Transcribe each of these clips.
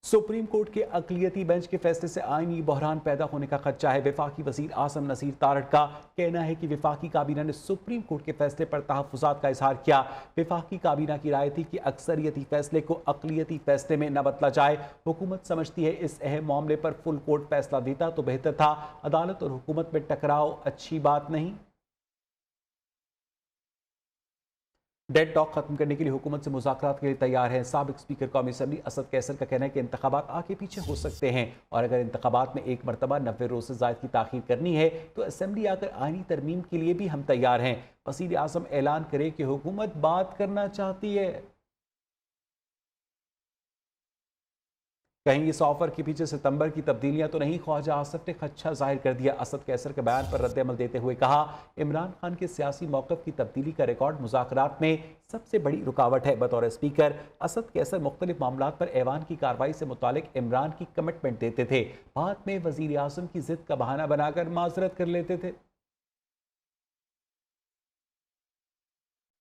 Supreme court के अक़लियती bench के फैसले से आईनी बहरान पैदा होने का खदशा है। वफाकी वज़ीर आसम नसीर तारड़ का कहना है कि वफाकी काबीना ने सुप्रीम कोर्ट के फैसले पर तहफ़्फ़ुज़ात का इजहार किया। वफाकी काबीना की राय थी कि अक्सरियती फैसले को अक़लियती फैसले में न बदला जाए। हुकूमत समझती है इस अहम मामले पर फुल कोर्ट फैसला देता तो बेहतर था। अदालत और हुकूमत में टकराव अच्छी बात नहीं। डेड टॉक खत्म करने के लिए हुकूमत से मुज़ाकरात के लिए तैयार है। साबिक स्पीकर कौमी असम्बली असद कैसर का कहना है कि इंतखाबात आगे पीछे हो सकते हैं और अगर इंतखाबात में एक मरतबा 90 रोज़ से ज़ायद की ताख़ीर करनी है तो असम्बली आकर आईनी तरमीम के लिए भी हम तैयार हैं। वज़ीर आज़म ऐलान करे कि हुकूमत बात करना चाहती है। कहीं इस ऑफर के पीछे सितंबर की तब्दीलियां तो नहीं। ख्वाजा आसिफ ने खदशा जाहिर कर दिया। असद कैसर के बयान पर रद्द-ए-अमल देते हुए कहा, इमरान खान के सियासी मौक़िफ़ की तब्दीली का रिकॉर्ड मुज़ाकरात में सबसे बड़ी रुकावट है। बतौर स्पीकर असद कैसर मुख्तलिफ मामलात पर ऐवान की कार्रवाई से मुतालिक इमरान की कमिटमेंट देते थे, बाद में वज़ीर आज़म की जिद का बहाना बनाकर माजरत कर लेते थे।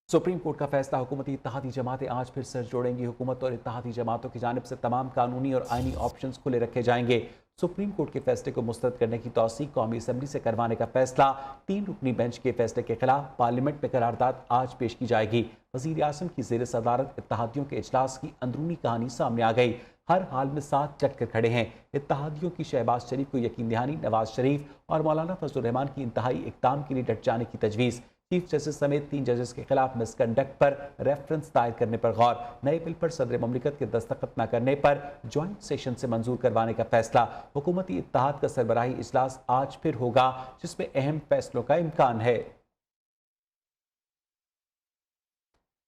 सुप्रीम कोर्ट का फैसला, हुकूमती इत्तेहादी जमातें आज फिर सर जोड़ेंगी। हुकूमत और इत्तेहादी जमातों की जानिब से तमाम कानूनी और आइनी ऑप्शन खुले रखे जाएंगे। सुप्रीम कोर्ट के फैसले को मुस्तरद करने की तौसीक कौमी असम्बली से करवाने का फैसला, 3 रुकनी बेंच के फैसले के खिलाफ पार्लियामेंट में करारदाद आज पेश की जाएगी। वज़ीर आज़म की ज़ेर सदारत इत्तेहादियों के इजलास की अंदरूनी कहानी सामने आ गई। हर हाल में साथ डट कर खड़े हैं। इत्तेहादियों की शहबाज शरीफ को यकीन दहानी, नवाज शरीफ और मौलाना फजल रहमान की इंतहाई इक़दाम के लिए डट जाने की तजवीज़। चीफ जस्टिस समेत 3 जजेस के खिलाफ मिसकंडक्ट पर रेफरेंस दायर करने पर गौर। नए बिल पर सदर ममलिकत के दस्तखत न करने पर ज्वाइंट सेशन से मंजूर करवाने का फैसला। हुकूमती इत्तेहाद का सरबराही इजलास आज फिर होगा जिसमें अहम फैसलों का इम्कान है।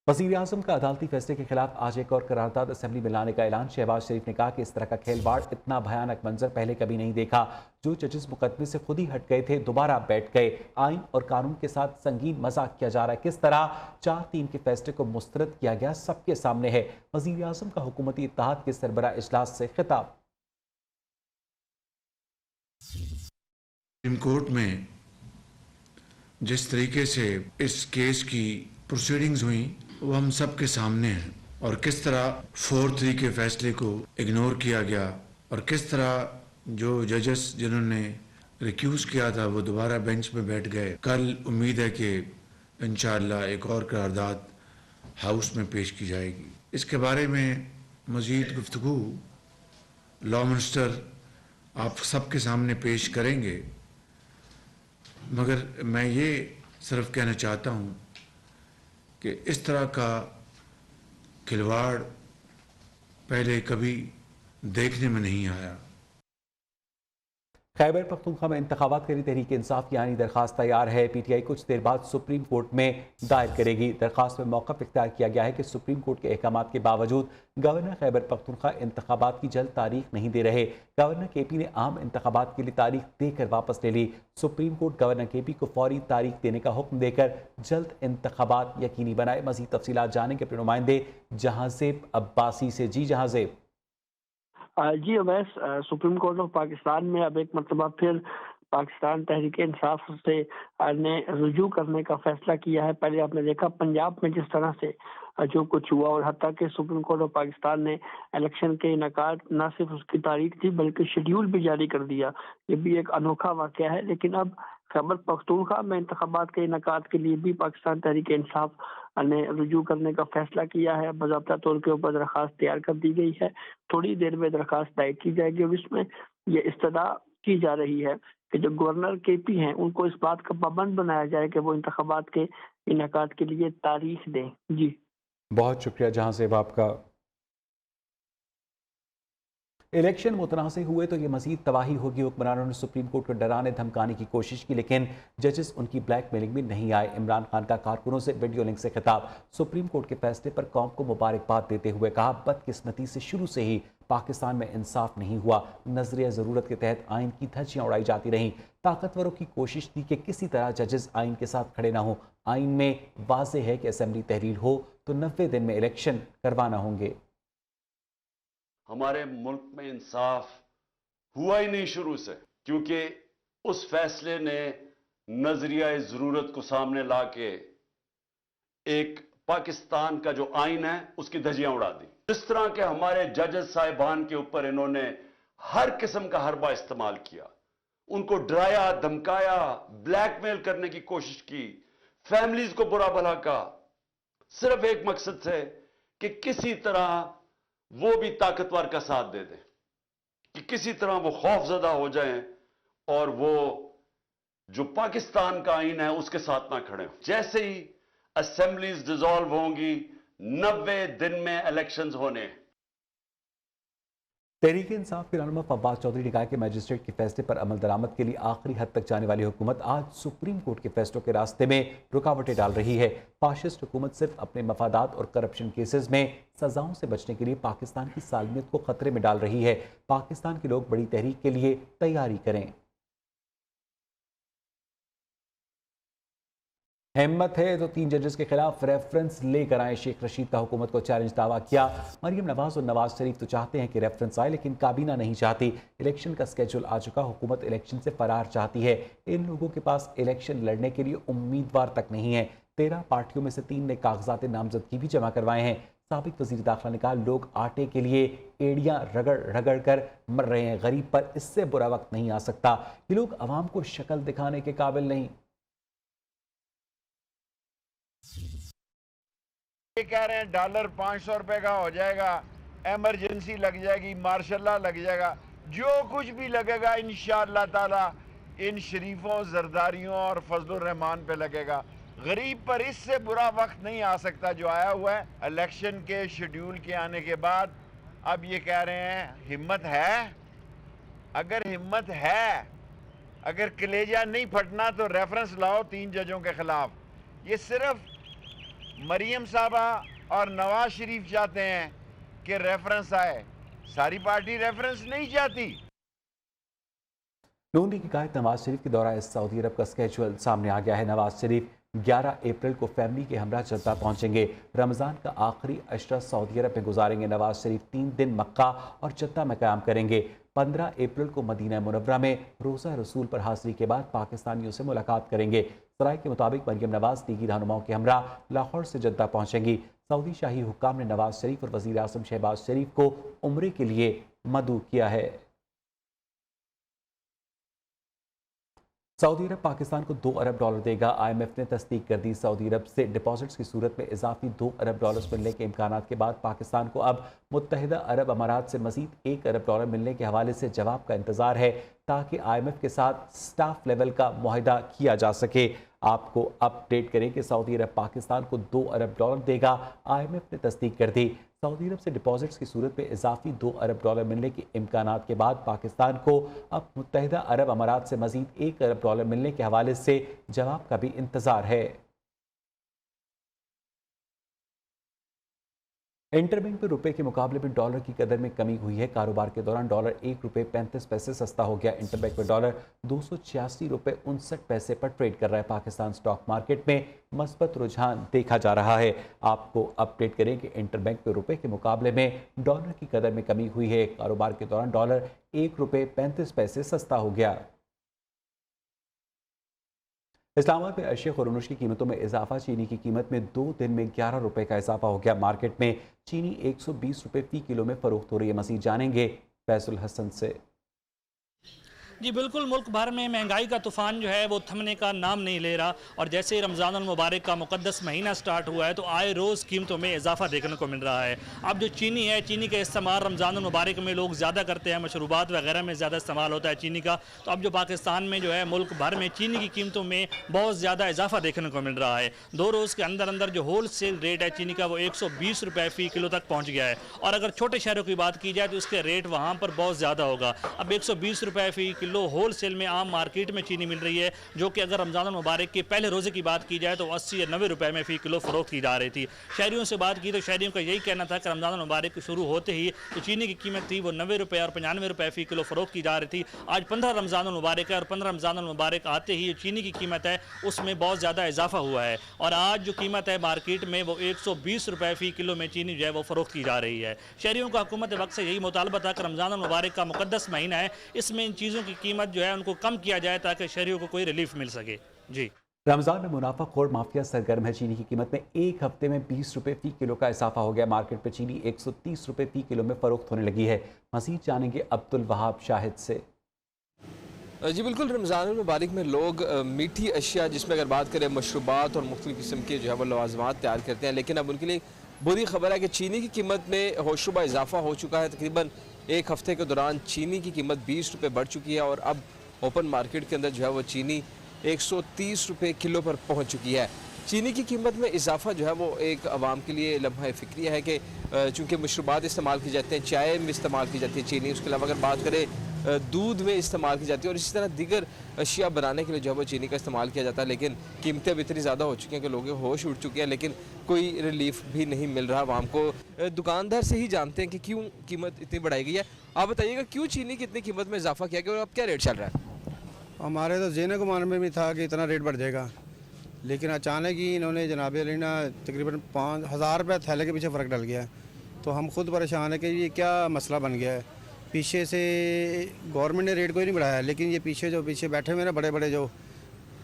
वज़ीर आज़म का अदालती फैसले के खिलाफ आज एक और करारदाद असेंबली में लाने का ऐलान। शहबाज शरीफ ने कहा कि इस तरह का खेलवाड़, इतना भयानक मंजर पहले कभी नहीं देखा। जो जजेस मुकदमे से खुद ही हट गए थे दोबारा बैठ गए। आइन और कानून के साथ संगीन मजाक किया जा रहा है। किस तरह 4-3 के फैसले को मुस्तरद किया गया सबके सामने है। वज़ीर आज़म का हुकूमती इत्तेहाद के सरबराह इजलास से खिताब। सुप्रीम कोर्ट में जिस तरीके से इस केस की प्रोसीडिंग्स हुई वो हम सब के सामने हैं, और किस तरह 4-3 के फैसले को इग्नोर किया गया और किस तरह जो जजेस जिन्होंने रिक्यूज किया था वो दोबारा बेंच में बैठ गए। कल उम्मीद है कि इंशाअल्लाह एक और करारदाद हाउस में पेश की जाएगी। इसके बारे में मज़ीद गुफ्तगू लॉ मिनिस्टर आप सबके सामने पेश करेंगे, मगर मैं ये सिर्फ कहना चाहता हूँ कि इस तरह का खिलवाड़ पहले कभी देखने में नहीं आया। खैबर पख्तूनख्वा में इंतखाबात के लिए तहरीक इंसाफ की आईनी दरखास्त तैयार है। पीटीआई कुछ देर बाद सुप्रीम कोर्ट में दायर करेगी। दरखास्त में मौक़िफ़ इख्तियार किया गया है कि सुप्रीम कोर्ट के अहकामात के बावजूद गवर्नर खैबर पख्तूनख्वा इंतखाबात की जल्द तारीख नहीं दे रहे। गवर्नर केपी ने आम इंतखाबात के लिए तारीख देकर वापस ले ली। सुप्रीम कोर्ट गवर्नर केपी को फौरी तारीख देने का हुक्म देकर जल्द इंतखाबात यकीनी बनाए। मज़ीद तफसीलात जानेंगे अपने नुमाइंदे जहांज़ेब अब्बासी से। Ji Jahanzeb. Ji Awais, supreme court of Pakistan में अब एक मरतबा फिर पाकिस्तान तहरीक इंसाफ से ने रुजू करने का फैसला किया है। पहले आपने देखा पंजाब में जिस तरह से जो कुछ हुआ, और हत्ता कि सुप्रीम कोर्ट ऑफ पाकिस्तान ने इलेक्शन के इनेकाद न सिर्फ उसकी तारीख थी बल्कि शेड्यूल भी जारी कर दिया। ये भी एक अनोखा वाक़या है। लेकिन अब खैबर पख्तूनख्वा में इंतखाबात के इनेकाद के लिए भी पाकिस्तान तहरीक इंसाफ ने रुजू करने का फैसला किया है। बाज़ाब्ता तौर के ऊपर दरख्वास्त तैयार कर दी गई है। थोड़ी देर में दरख्वास्त दायर की जाएगी और इसमें ये इस्तदा की जा रही है कि जो गवर्नर केपी हैं उनको इस बात का पाबंद बनाया जाए कि वो इंतखाबात के इनेकाद के लिए तारीख दें। जी बहुत शुक्रिया जहांज़ेब आपका। इलेक्शन मुतनाज़ हुए तो ये मजीद तबाही होगी। हुक्मरानों ने सुप्रीम कोर्ट को डराने धमकाने की कोशिश की लेकिन जजेस उनकी ब्लैकमेलिंग में नहीं आए। इमरान खान का कारकुनों से वीडियो लिंक से खिताब। सुप्रीम कोर्ट के फैसले पर कौम को मुबारकबाद देते हुए कहा, बदकिस्मती से शुरू से ही पाकिस्तान में इंसाफ नहीं हुआ। नजरिया ज़रूरत के तहत आइन की धज्जियाँ उड़ाई जाती रहीं। ताकतवरों की कोशिश थी कि किसी तरह जजेस आइन के साथ खड़े ना हो। आइन में वाज़ेह है कि असेंबली तहरीर हो तो 90 दिन में इलेक्शन करवाना होंगे। हमारे मुल्क में इंसाफ हुआ ही नहीं शुरू से, क्योंकि उस फैसले ने नजरिया ज़रूरत को सामने ला के एक पाकिस्तान का जो आइन है उसकी धज्जियां उड़ा दी। जिस तरह के हमारे जजेस साहिबान के ऊपर इन्होंने हर किस्म का हरबा इस्तेमाल किया, उनको डराया, धमकाया, ब्लैकमेल करने की कोशिश की, फैमिलीज को बुरा भला कहा, सिर्फ एक मकसद से कि किसी तरह वो भी ताकतवर का साथ दे दें, कि किसी तरह वो खौफजदा हो जाएं और वो जो पाकिस्तान का आइन है उसके साथ ना खड़े हों। जैसे ही असेंबलीज डिसॉल्व होंगी, 90 दिन में इलेक्शंस होने हैं। तहरीक इंसाफ के रहनुमा फवाद चौधरी ने कहा कि मजिस्ट्रेट के फैसले पर अमल दरामद के लिए आखिरी हद तक जाने वाली हुकूमत आज सुप्रीम कोर्ट के फैसलों के रास्ते में रुकावटें डाल रही है। फाशिस्ट हुकूमत सिर्फ अपने मफादात और करप्शन केसेस में सजाओं से बचने के लिए पाकिस्तान की सालमियत को खतरे में डाल रही है। पाकिस्तान के लोग बड़ी तहरीक के लिए तैयारी करें। हिम्मत है तो 3 जजेस के खिलाफ रेफरेंस लेकर आए। शेख रशीद का हुकूमत को चैलेंज दावा किया। मरियम नवाज और नवाज शरीफ तो चाहते हैं कि रेफरेंस आए, लेकिन काबीना नहीं चाहती। इलेक्शन का स्केड्यूल आ चुका, हुकूमत इलेक्शन से फरार चाहती है। इन लोगों के पास इलेक्शन लड़ने के लिए उम्मीदवार तक नहीं है। 13 पार्टियों में से 3 ने कागजात नामजदगी भी जमा करवाए हैं। साबिक वजीर दाखिला ने कहा, लोग आटे के लिए एड़ियां रगड़ रगड़ कर मर रहे हैं, गरीब पर इससे बुरा वक्त नहीं आ सकता। ये लोग अवाम को शक्ल दिखाने के काबिल नहीं। ये कह रहे हैं डॉलर 500 रुपए का हो जाएगा, इमरजेंसी लग जाएगी, मार्शल लग जाएगा, जो कुछ भी लगेगा इंशाअल्लाह ताला इन शरीफों, जरदारियों और फजलुर रहमान पे लगेगा। गरीब पर इससे बुरा वक्त नहीं आ सकता जो आया हुआ है। इलेक्शन के शेड्यूल के आने के बाद अब ये कह रहे हैं हिम्मत है। अगर हिम्मत है, अगर कलेजा नहीं फटना तो रेफरेंस लाओ 3 जजों के खिलाफ। ये सिर्फ मरियम साहबा और नवाज शरीफ चाहते हैं कि रेफरेंस आए, सारी पार्टी रेफरेंस नहीं चाहती। नून लीग की कायद नवाज शरीफ के दौरा सऊदी अरब का स्केड्यूल सामने आ गया है। नवाज शरीफ 11 अप्रैल को फैमिली के हमरा जद्दा पहुंचेंगे। रमज़ान का आखिरी अशरा सऊदी अरब में गुजारेंगे। नवाज शरीफ 3 दिन मक्का और जद्दा में क़याम करेंगे। 15 अप्रैल को मदीना मुनव्वरा में रोज़ा रसूल पर हाज़िरी के बाद पाकिस्तानियों से मुलाकात करेंगे। सराय के मुताबिक मरियम नवाज लीगी रहनुमाओं के हमरा लाहौर से जद्दा पहुंचेंगी। सऊदी शाही हुक्काम ने नवाज शरीफ और वज़ीर आज़म शहबाज शरीफ को उम्रे के लिए मदऊ किया है। सऊदी अरब पाकिस्तान को $2 अरब देगा। IMF ने तस्दीक कर दी। सऊदी अरब से डिपॉजिट्स की सूरत में इजाफी $2 अरब मिलने के इम्कानात के बाद पाकिस्तान को अब मुत्तहिदा अरब अमारात से मज़ीद $1 अरब मिलने के हवाले से जवाब का इंतज़ार है, ताकि IMF के साथ स्टाफ लेवल का मुआहिदा किया जा सके। आपको अपडेट करें कि सऊदी अरब पाकिस्तान को $2 अरब देगा। IMF ने तस्दीक कर दी। सऊदी अरब से डिपॉजिट्स की सूरत में इजाफी $2 अरब मिलने के इम्कानात के बाद पाकिस्तान को अब मुत्तहिदा अरब अमारात से मज़ीद $1 अरब मिलने के हवाले से जवाब का भी इंतज़ार है। इंटरबैंक में रुपए के मुकाबले में डॉलर की कदर में कमी हुई है। कारोबार के दौरान डॉलर ₹1.35 सस्ता हो गया। इंटरबैंक में डॉलर ₹286.59 पर ट्रेड कर रहा है। पाकिस्तान स्टॉक मार्केट में मस्बत रुझान देखा जा रहा है। आपको अपडेट करें कि इंटरबैंक में रुपए के मुकाबले में डॉलर की कदर में कमी हुई है। कारोबार के दौरान डॉलर ₹1.35 सस्ता हो गया। इस्लामाबाद में अरशेख और उनुश की कीमतों में इजाफा। चीनी की कीमत में 2 दिन में ₹11 का इजाफा हो गया। मार्केट में चीनी ₹120 फी किलो में फरोख्त हो रही है। मज़ीद जानेंगे फैसल हसन से। जी बिल्कुल, मुल्क भर में महंगाई का तूफ़ान जो है वो थमने का नाम नहीं ले रहा। और जैसे ही रमज़ान अल मुबारक का मुक़द्दस महीना स्टार्ट हुआ है तो आए रोज़ कीमतों में इजाफा देखने को मिल रहा है। अब जो चीनी है, चीनी का इस्तेमाल रमज़ान अल मुबारक में लोग ज़्यादा करते हैं, मशरूबात वगैरह में ज़्यादा इस्तेमाल होता है चीनी का। तो अब जो पाकिस्तान में जो है मुल्क भर में चीनी की कीमतों में बहुत ज़्यादा इजाफा देखने को मिल रहा है। 2 रोज़ के अंदर अंदर जो होल सेल रेट है चीनी का वो ₹120 फ़ी किलो तक पहुँच गया है। और अगर छोटे शहरों की बात की जाए तो उसके रेट वहाँ पर बहुत ज़्यादा होगा। अब ₹120 फ़ी किलो होल सेल में आम मार्केट में चीनी मिल रही है, जो कि अगर रमज़ान मुबारक के पहले रोज़े की बात की जाए तो 80 या 90 रुपए में फ़ी किलो फ़रोख्त की जा रही थी। शहरियों से बात की तो शहरियों का यही कहना था कि रमज़ान मुबारक शुरू होते ही जो चीनी की कीमत थी वो 90 रुपये और 95 रुपये फ़ी किलो फ़रोख्त की जा रही थी। आज 15 रमज़ान मुबारक है और 15 रमज़ान मुबारक आते ही जो चीनी की कीमत है उसमें बहुत ज़्यादा इजाफा हुआ है। और आज जो कीमत है मार्केट में वो ₹120 फ़ी किलो में चीनी जो है वो फ़रोख्त की जा रही है। शहरियों का हुकूमत वक्त से यही मुतालबा था कि रमज़ान मुबारक का मुक़द्दस महीना है, इसमें इन चीज़ों की कीमत जो है उनको कम किया जाए ताकि शहरियों को कोई रिलीफ मिल सके। जी। रमजान में मुनाफाखोर माफिया सरगर्म है। चीनी की कीमत में एक हफ्ते में 20 रुपए फी किलो का इजाफा हो गया। मार्केट में चीनी 130 रुपए फी किलो में फरोख्त होने लगी है। मजीद जानेंगे अब्दुल वहाब शाहिद से। जी बिल्कुल, रमज़ान मुबारक में लोग मीठी अशिया, जिसमें अगर बात करें मशरूबात और मुख्तलिफ़ किस्म के जो है वो लवाज़मात तैयार करते हैं, लेकिन अब उनके लिए बुरी खबर है कि चीनी की कीमत में होशरुबा इजाफा हो चुका है। तकरीबन एक हफ्ते के दौरान चीनी की कीमत 20 रुपये बढ़ चुकी है और अब ओपन मार्केट के अंदर जो है वो चीनी 130 रुपये किलो पर पहुँच चुकी है। चीनी की कीमत में इजाफा जो है वो एक आवाम के लिए लम्हा फ़िक्रिया है कि चूँकि मशरूबात इस्तेमाल की जाते हैं, चाय में इस्तेमाल की जाती है चीनी, उसके अलावा अगर बात करें दूध में इस्तेमाल की जाती है और इसी तरह दीगर अशिया बनाने के लिए जो है वो चीनी का इस्तेमाल किया जाता है। लेकिन कीमतें अब इतनी ज़्यादा हो चुकी हैं कि लोगों के होश उड़ चुके हैं, लेकिन कोई रिलीफ भी नहीं मिल रहा आवाम को। दुकानदार से ही जानते हैं कि क्यों कीमत इतनी बढ़ाई गई है। आप बताइएगा क्यों चीनी की इतनी कीमत में इजाफा किया गया और अब क्या रेट चल रहा है? हमारे तो ज़हन गुमान में भी था कि इतना रेट बढ़ जाएगा, लेकिन अचानक ही इन्होंने जनाब अली ना तकरीबन 5,000 रुपये थैले के पीछे फ़र्क डल गया है। तो हम खुद परेशान है कि ये क्या मसला बन गया है। पीछे से गवर्नमेंट ने रेट कोई नहीं बढ़ाया, लेकिन ये पीछे बैठे हुए ना बड़े बड़े जो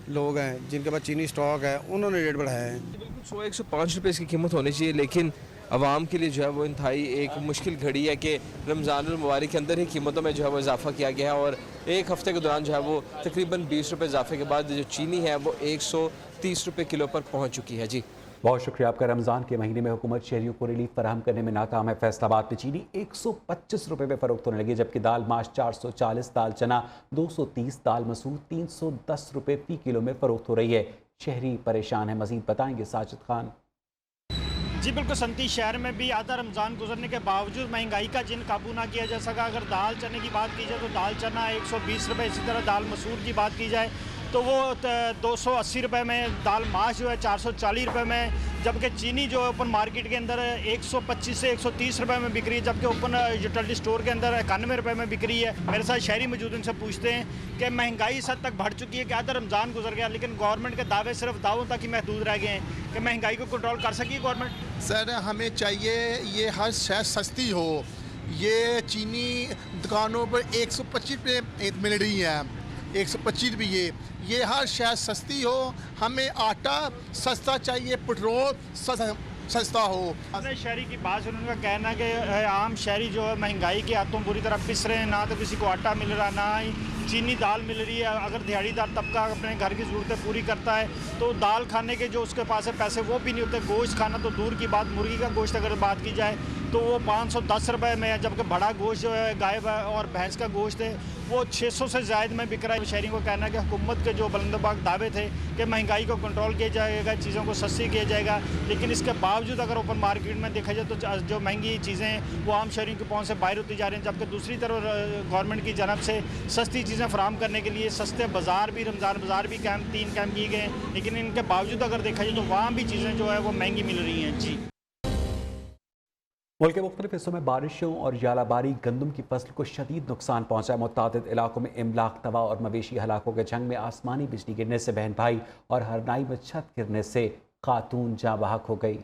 लोग हैं जिनके पास चीनी स्टॉक है, उन्होंने रेट बढ़ाया है। बिल्कुल 100-105 रुपये इसकी कीमत होनी चाहिए, लेकिन आवाम के लिए जो है वो इंतहाई एक मुश्किल घड़ी है कि रमज़ान मुबारक के अंदर ही कीमतों में जो है वो इजाफा किया गया है और एक हफ्ते के दौरान जो है वो तकरीबन 20 रुपये इजाफे के बाद जो चीनी है वो 130 रुपये किलो पर पहुँच चुकी है। जी बहुत शुक्रिया आपका। रमज़ान के महीने में हुकूमत शहरियों को रिलीफ फराहम करने में नाकाम है। फैसलाबाद में चीनी 125 रुपये में फरोख्त होने लगी, जबकि दाल माश 440, दाल चना 230, दाल मसूर 310 रुपये फी किलो में फरोख्त हो रही है। शहरी परेशान है। मजीद बताएंगे साजिद खान। जी बिल्कुल, संती शहर में भी आधा रमज़ान गुजरने के बावजूद महंगाई का जिन काबू ना किया जा सका। अगर दाल चने की बात की जाए तो दाल चना 120 रुपये, इसी तरह दाल मसूर की बात की जाए तो वो 280 रुपये में, दाल माश जो है 440 रुपये में, जबकि चीनी जो है ओपन मार्केट के अंदर 125 से 130 रुपये में बिक रही है, जबकि ओपन यूटिलिटी स्टोर के अंदर 91 रुपये में बिक रही है। मेरे साथ शहरी मौजूद, उनसे पूछते हैं कि महंगाई इस हद तक बढ़ चुकी है कि आधा रमज़ान गुजर गया, लेकिन गवर्नमेंट के दावे सिर्फ दावों तक ही महदूद रह गए हैं कि महंगाई को कंट्रोल कर सकी गवर्नमेंट। सर हमें चाहिए ये हर शय सस्ती हो। ये चीनी दुकानों पर 125 रुपये मिल रही है, 125 रुपये। ये हर शय सस्ती हो। हमें आटा सस्ता चाहिए, पेट्रोल सस्ता हो। अपने शहरी की बात सुन, उनका कहना है कि आम शहरी जो है महंगाई के हाथों बुरी तरह पिस रहे हैं। ना तो किसी को आटा मिल रहा, ना ही चीनी दाल मिल रही है। अगर दिहाड़ीदार तबका अपने घर की ज़रूरतें पूरी करता है तो दाल खाने के जो उसके पास है पैसे वो भी नहीं होते। गोश्त खाना तो दूर की बात, मुर्गी का गोश्त अगर बात की जाए तो वो 510 रुपये में है, जबकि बड़ा गोश्त जो है गाय और भैंस का गोश्त है वो 600 से ज़ायद में बिक रहा है। शहरी को कहना है कि हुकूमत के जो बुलंदबाग दावे थे कि महंगाई को कंट्रोल किया जाएगा, चीज़ों को सस्ती किया जाएगा, लेकिन इसके बावजूद अगर ओपन मार्केट में देखा जाए तो जो महंगी चीज़ें हैं वो आम शहरियों की पहुँच से बाहर होती जा रही हैं। जबकि दूसरी तरफ गवर्नमेंट की जानब से सस्ती चीज़ें फराहम करने के लिए सस्ते बाज़ार भी, रमज़ान बाज़ार भी 3 कैंप किए गए हैं, लेकिन इनके बावजूद अगर देखा जाए तो वहाँ भी चीज़ें जो है वो महंगी मिल रही हैं। जी मुल्क के मुख्तलिफ हिस्सों में बारिशों और यालाबारी गंदम की फसल को शदीद नुकसान पहुंचा। मुतादिद इलाकों में इमलाक, तबाह और मवेशी हलाकों के जंग में आसमानी बिजली गिरने से बहन भाई और हरनाई में छत गिरने से खातून जाँ बहक हो गई।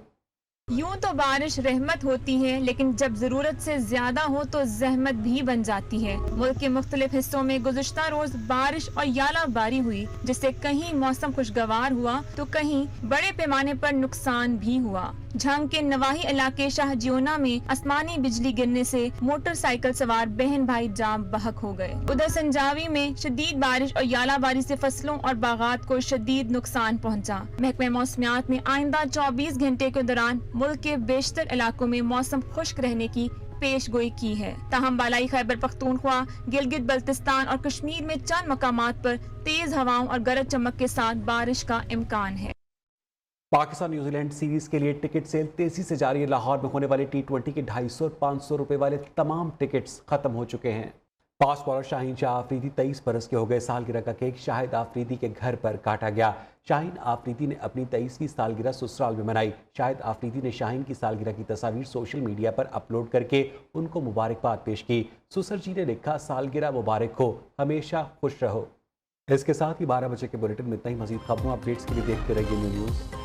यूं तो बारिश रहमत होती है, लेकिन जब जरूरत से ज्यादा हो तो जहमत भी बन जाती है। मुल्क के मुख्तलिफ हिस्सों में गुज़िश्ता रोज बारिश और यालाबारी हुई, जिससे कहीं मौसम खुशगवार हुआ तो कहीं बड़े पैमाने पर नुकसान भी हुआ। झंग के नवाही इलाके शाहजियोना में आसमानी बिजली गिरने से मोटरसाइकिल सवार बहन भाई जाम बहक हो गए। उधर संजावी में शदीद बारिश और यालाबारी से फसलों और बागात को शदीद नुकसान पहुंचा। महकमे मौसमियात ने आइंदा 24 घंटे के दौरान मुल्क के बेशतर इलाकों में मौसम खुश्क रहने की पेश गोई की है। ताहम बालाई खैबर पख्तूनख्वा, गिलगित बल्तिस्तान और कश्मीर में चंद मकामात पर तेज हवाओं और गरज चमक के साथ बारिश का इम्कान है। पाकिस्तान न्यूजीलैंड सीरीज के लिए टिकट सेल तेजी से जारी है। लाहौर में होने वाले T20 के 250 और 500 रुपए वाले तमाम टिकट्स खत्म हो चुके हैं। फास्ट बॉलर शाहीन शाह आफरीदी 23 बरस के हो गए। सालगिरह का केक शाहिद आफरीदी के घर पर काटा गया। शाहीन आफरीदी ने अपनी 23वीं सालगिरह ससुराल में मनाई। शाहिद आफरीदी ने शाहीन की सालगिरह की तस्वीर सोशल मीडिया पर अपलोड करके उनको मुबारकबाद पेश की। सुसर जी ने लिखा, सालगिरह मुबारक हो, हमेशा खुश रहो। इसके साथ ही 12 बजे के बुलेटिन में इतना ही। मजीद खबरों अपडेट्स के लिए देखते रहिए न्यूज़।